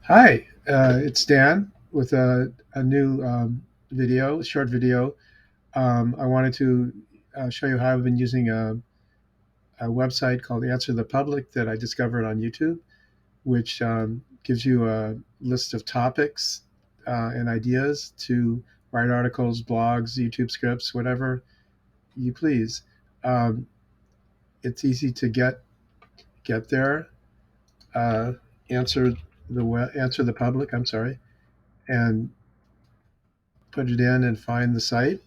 Hi, it's Dan with a new short video. I wanted to show you how I've been using a website called Answer the Public that I discovered on YouTube, which gives you a list of topics and ideas to write articles, blogs, YouTube scripts, whatever you please. Um, it's easy to get there. Uh, answer the public. I'm sorry, and put it in and find the site.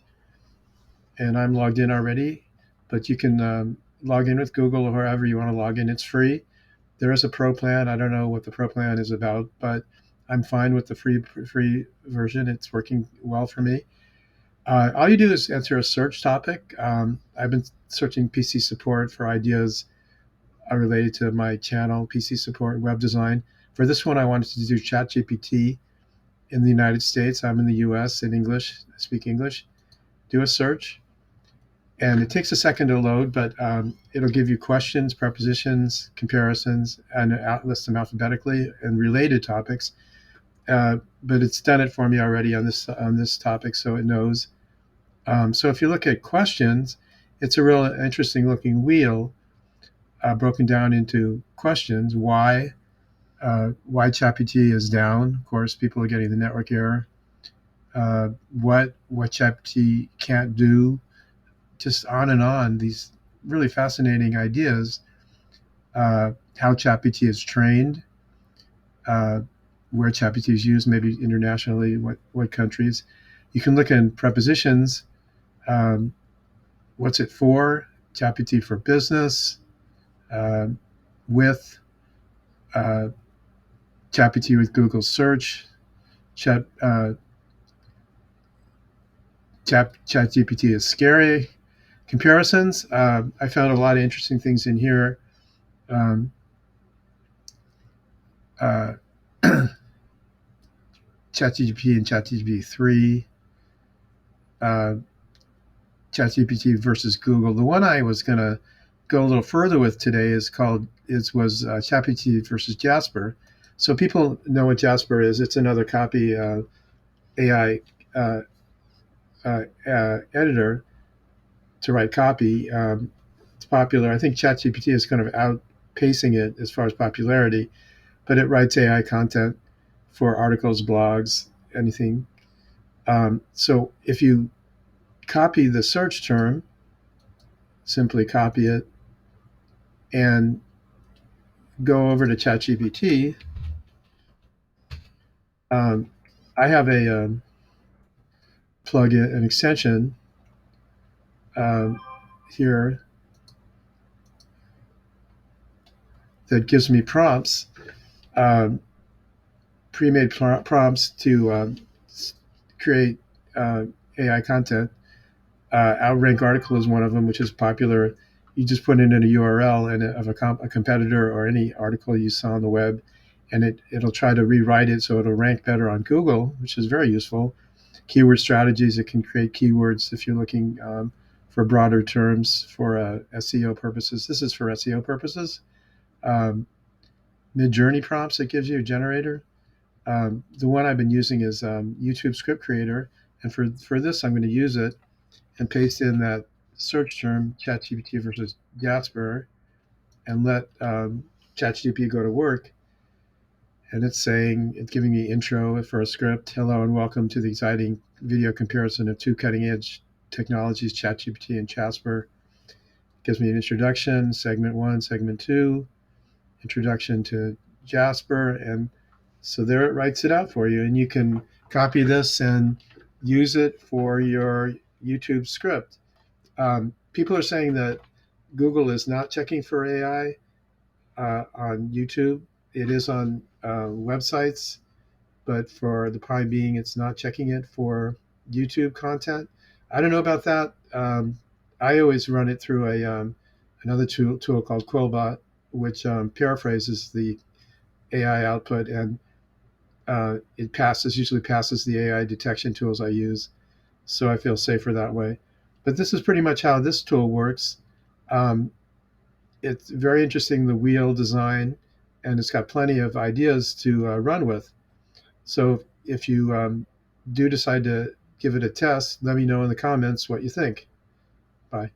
And I'm logged in already, but you can log in with Google or wherever you want to log in. It's free. There is a pro plan. I don't know what the pro plan is about, but I'm fine with the free version. It's working well for me. All you do is answer a search topic. I've been searching PC support for ideas related to my channel, PC support, web design. For this one, I wanted to do ChatGPT in the United States. I'm in the US in English, I speak English. Do a search and it takes a second to load, but it'll give you questions, prepositions, comparisons, and list them alphabetically and related topics. But it's done it for me already on this topic, so it knows. So if you look at questions, it's a real interesting looking wheel broken down into questions. Why ChatGPT is down? Of course, people are getting the network error. What ChatGPT can't do, just on and on, these really fascinating ideas. How ChatGPT is trained, uh, where ChatGPT is used, maybe internationally, what countries. You can look in prepositions. Um, what's it for? ChatGPT for business, uh, with uh, ChatGPT with Google search, Chat, uh, ChatGPT is scary. Comparisons. I found a lot of interesting things in here. Um, uh, ChatGPT and ChatGPT 3, uh, ChatGPT versus Google. The one I was going to go a little further with today was ChatGPT versus Jasper. So people know what Jasper is. It's another copy AI uh, editor to write copy. It's popular. I think ChatGPT is kind of outpacing it as far as popularity, but it writes AI content for articles, blogs, anything. So if you copy the search term, simply copy it and go over to ChatGPT. Um, I have a plugin, an extension um, here that gives me prompts, um, pre-made prompts to create AI content. Outrank article is one of them, which is popular. You just put in a URL of a competitor or any article you saw on the web, and it'll try to rewrite it so it'll rank better on Google, which is very useful. Keyword strategies, it can create keywords if you're looking for broader terms for SEO purposes. This is for SEO purposes. Um, Mid-journey prompts, it gives you a generator. The one I've been using is YouTube Script Creator, and for this I'm going to use it and paste in that search term ChatGPT versus Jasper and let ChatGPT go to work. And it's giving me intro for a script. Hello and welcome to the exciting video comparison of two cutting edge technologies, ChatGPT and Jasper. It gives me an introduction, segment one, segment two, introduction to Jasper. And so there it writes it out for you. And you can copy this and use it for your YouTube script. People are saying that Google is not checking for AI on YouTube. It is on websites, but for the time being, it's not checking it for YouTube content. I don't know about that. I always run it through another tool called Quillbot, which paraphrases the AI output, and usually passes the AI detection tools I use. So I feel safer that way. But this is pretty much how this tool works. Um, it's very interesting, the wheel design. and it's got plenty of ideas to run with. So if you do decide to give it a test, let me know in the comments what you think. Bye.